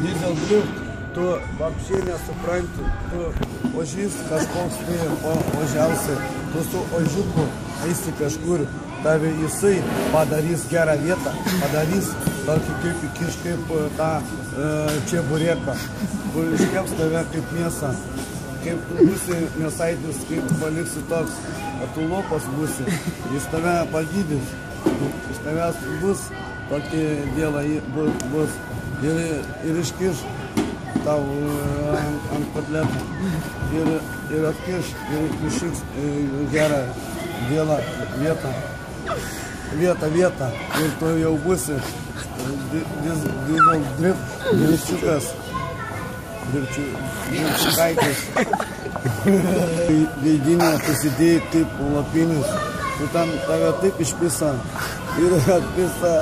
Diesel drift, tu вообще nesupranti, tu ožys kažkoks tai ožiausi, tu su ožiuku eisi kažkur, tave jisai padarys gerą vietą, padarys tokį kaip įkiš kaip tą čebureką, kur iškeps tave kaip mėsą. Kaip tu būsi mėsaitis, kaip paliksi toks, o tu lopas būsi, jis tave pagydys, iš tavęs bus tokį dėlą bus ir iškiš tau ant kotleto ir atkiš ir išiks gerą dėlą vietą ir tu jau būsi diesel drift drifčiukas. Dirčikaitis. Veidinė pasidėjai kaip lapinis. Tu ten tave taip išpisa. Ir atpisa.